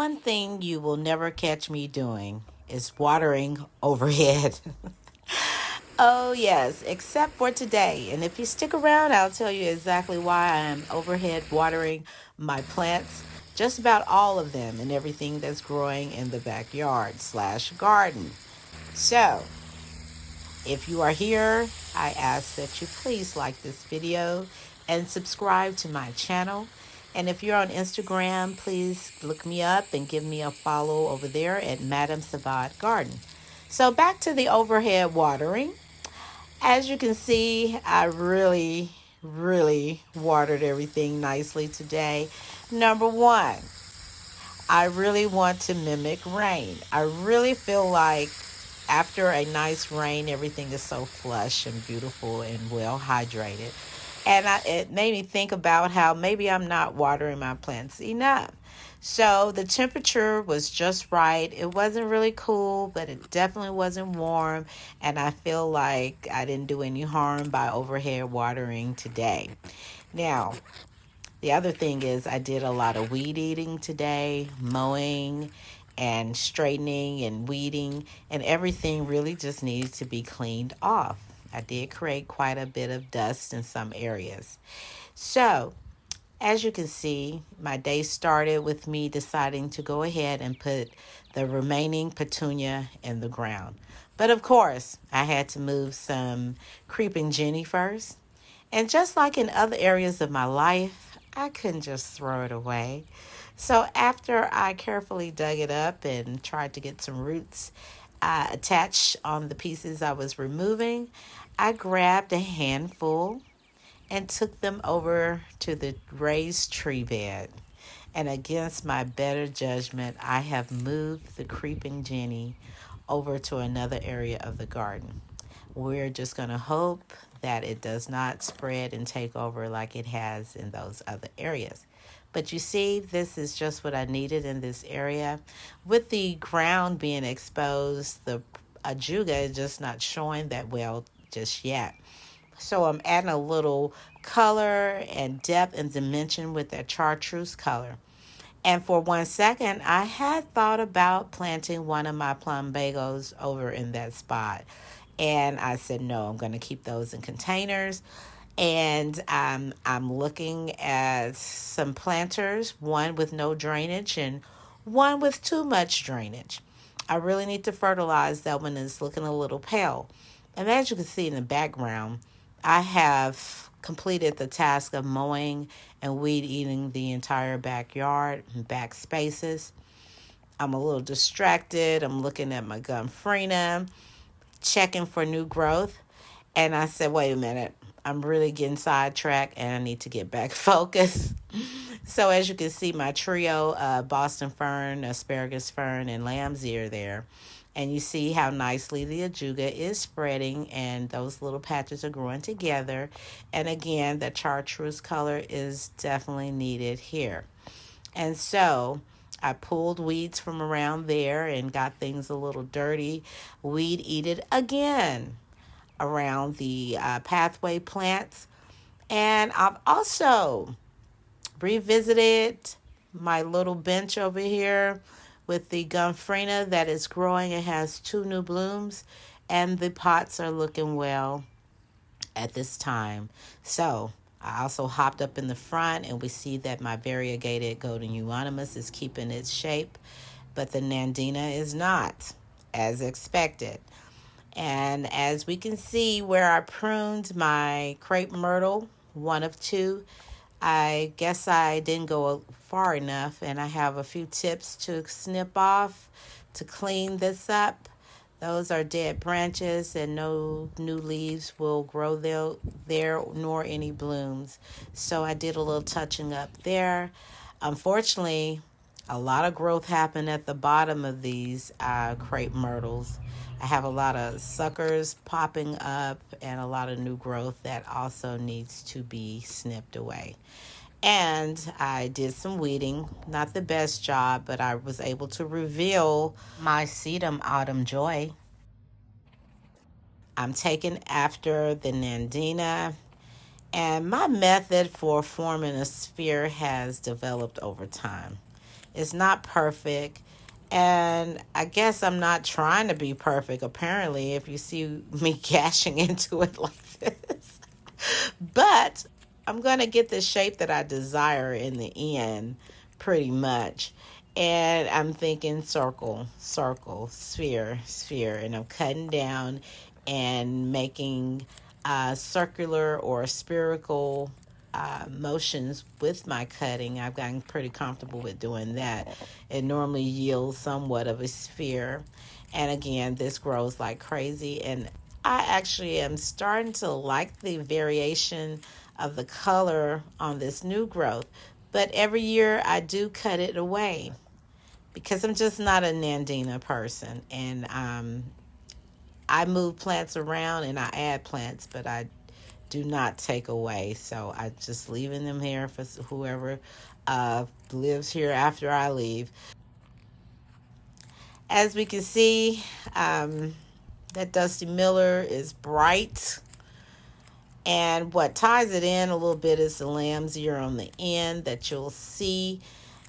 one thing you will never catch me doing is watering overhead. Oh, yes, except for today. And if you stick around, I'll tell you exactly why I am overhead watering my plants, just about all of them and everything that's growing in the backyard slash garden. So, if you are here, I ask that you please like this video and subscribe to my channel. And if you're on Instagram, please look me up and give me a follow over there at Madam Sabat Garden. So back to the overhead watering. As you can see, I really watered everything nicely today. Number one, I really want to mimic rain. I really feel like after a nice rain, everything is so flush and beautiful and well hydrated. And it made me think about how maybe I'm not watering my plants enough. So the temperature was just right. It wasn't really cool, but it definitely wasn't warm. And I feel like I didn't do any harm by overhead watering today. Now, the other thing is I did a lot of weed eating today, mowing and straightening and weeding, and everything really just needs to be cleaned off. I did create quite a bit of dust in some areas. So, as you can see, my day started with me deciding to go ahead and put the remaining petunia in the ground. But of course, I had to move some creeping Jenny first. And just like in other areas of my life, I couldn't just throw it away. So after I carefully dug it up and tried to get some roots attached on the pieces I was removing, I grabbed a handful and took them over to the raised tree bed. And against my better judgment, I have moved the creeping Jenny over to another area of the garden. We're just going to hope that it does not spread and take over like it has in those other areas. But you see, this is just what I needed in this area. With the ground being exposed, the ajuga is just not showing that well just yet. So I'm adding a little color and depth and dimension with that chartreuse color. And for 1 second, I had thought about planting one of my plumbagos over in that spot. And I said, no, I'm going to keep those in containers. And I'm looking at some planters, one with no drainage and one with too much drainage. I really need to fertilize that one. It's looking a little pale. And as you can see in the background, I have completed the task of mowing and weed eating the entire backyard and back spaces. I'm a little distracted. I'm looking at my gumfrina, checking for new growth. And I said, wait a minute, I'm really getting sidetracked and I need to get back focused. So as you can see, my trio, Boston fern, asparagus fern, and lamb's ear there. And you see how nicely the ajuga is spreading and those little patches are growing together. And again, the chartreuse color is definitely needed here. And so I pulled weeds from around there and got things a little dirty. Weed eat it again around the pathway plants. And I've also revisited my little bench over here with the gumfrina that is growing. It has 2 new blooms and the pots are looking well at this time. So I also hopped up in the front and we see that my variegated golden euonymus is keeping its shape, but the nandina is not, as expected. And as we can see where I pruned my crepe myrtle, one of 2, I guess I didn't go far enough and I have a few tips to snip off to clean this up. Those are dead branches and no new leaves will grow there nor any blooms. So I did a little touching up there. Unfortunately, a lot of growth happened at the bottom of these crepe myrtles. I have a lot of suckers popping up and a lot of new growth that also needs to be snipped away. And I did some weeding, not the best job, but I was able to reveal my sedum autumn joy. I'm taking after the nandina, and my method for forming a sphere has developed over time. It's not perfect. And I guess I'm not trying to be perfect, apparently, if you see me gashing into it like this. But I'm going to get the shape that I desire in the end, pretty much. And I'm thinking circle, circle, sphere, sphere. And I'm cutting down and making circular or spherical motions with my cutting. I've gotten pretty comfortable with doing that. It normally yields somewhat of a sphere. And again, this grows like crazy. And I actually am starting to like the variation of the color on this new growth. But every year I do cut it away because I'm just not a Nandina person. And I move plants around and I add plants, but I do not take away. So I just leaving them here for whoever lives here after I leave. As we can see, that Dusty Miller is bright. And what ties it in a little bit is the lamb's ear on the end that you'll see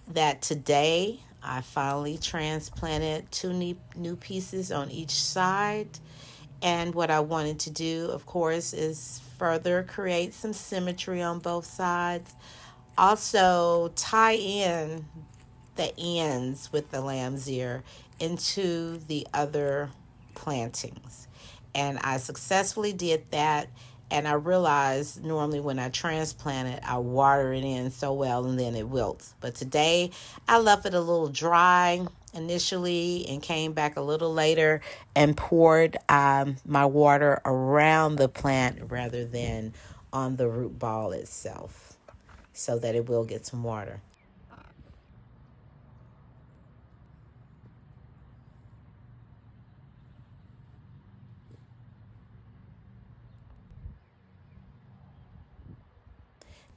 that today I finally transplanted two new pieces on each side. And what I wanted to do, of course, is further create some symmetry on both sides. Also, tie in the ends with the lamb's ear into the other plantings. And I successfully did that. And I realized normally when I transplant it, I water it in so well and then it wilts. But today I left it a little dry initially and came back a little later and poured my water around the plant rather than on the root ball itself so that it will get some water.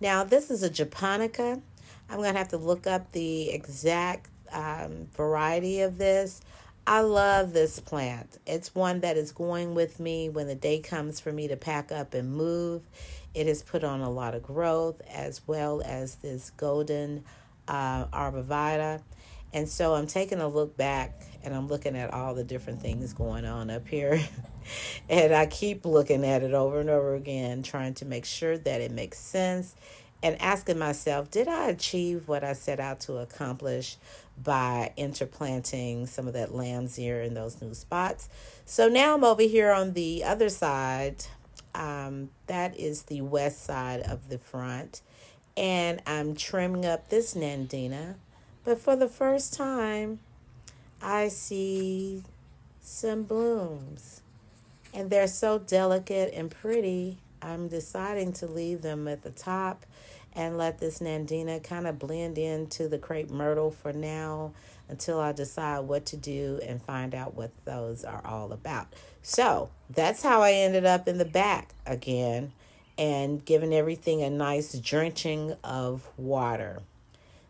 Now, this is a japonica. I'm going to have to look up the exact variety of this. I love this plant. It's one that is going with me when the day comes for me to pack up and move. It has put on a lot of growth as well as this golden arborvitae. And so I'm taking a look back and I'm looking at all the different things going on up here. And I keep looking at it over and over again, trying to make sure that it makes sense and asking myself, did I achieve what I set out to accomplish by interplanting some of that lamb's ear in those new spots? So now I'm over here on the other side. That is the west side of the front. And I'm trimming up this Nandina. But for the first time, I see some blooms. And they're so delicate and pretty. I'm deciding to leave them at the top and let this Nandina kind of blend into the crepe myrtle for now until I decide what to do and find out what those are all about. So that's how I ended up in the back again and giving everything a nice drenching of water.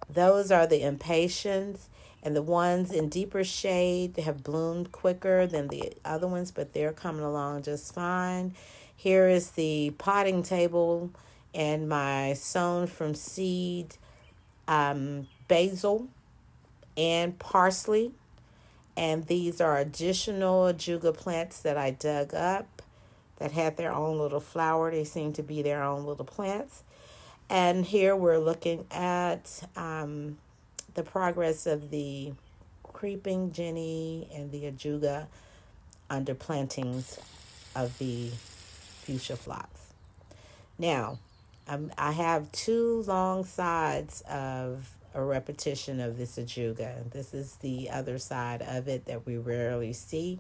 Those are the impatiens, and the ones in deeper shade have bloomed quicker than the other ones, but they're coming along just fine. Here is the potting table and my sown from seed basil and parsley. And these are additional ajuga plants that I dug up that had their own little flower. They seem to be their own little plants. And here we're looking at the progress of the creeping Jenny and the ajuga under plantings of the fuchsia phlox. Now, I have two long sides of a repetition of this ajuga. This is the other side of it that we rarely see.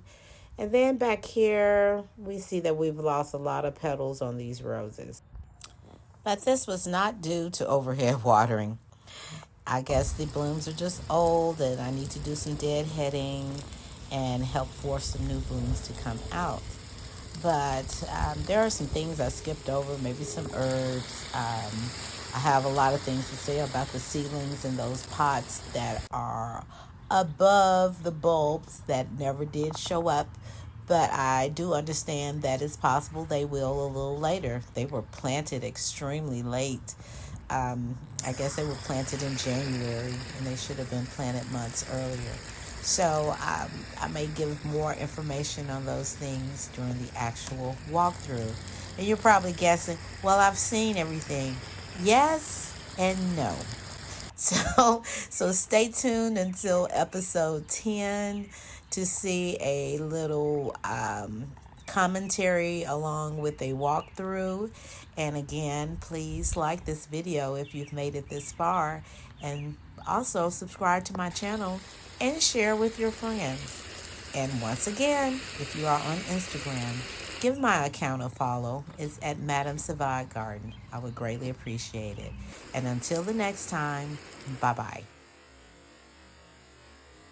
And then back here, we see that we've lost a lot of petals on these roses. But this was not due to overhead watering. I guess the blooms are just old and I need to do some deadheading and help force some new blooms to come out. But there are some things I skipped over, maybe some herbs. I have a lot of things to say about the seedlings in those pots that are above the bulbs that never did show up. But I do understand that it's possible they will a little later. They were planted extremely late. I guess they were planted in January and they should have been planted months earlier. So I may give more information on those things during the actual walkthrough. And you're probably guessing, well, I've seen everything. Yes and no. So stay tuned until episode 10 to see a little commentary along with a walkthrough. And again, please like this video if you've made it this far, and also subscribe to my channel and share with your friends. And once again, if you are on Instagram, give my account a follow. It's at Madam Savard Garden. I would greatly appreciate it. And until the next time, bye bye.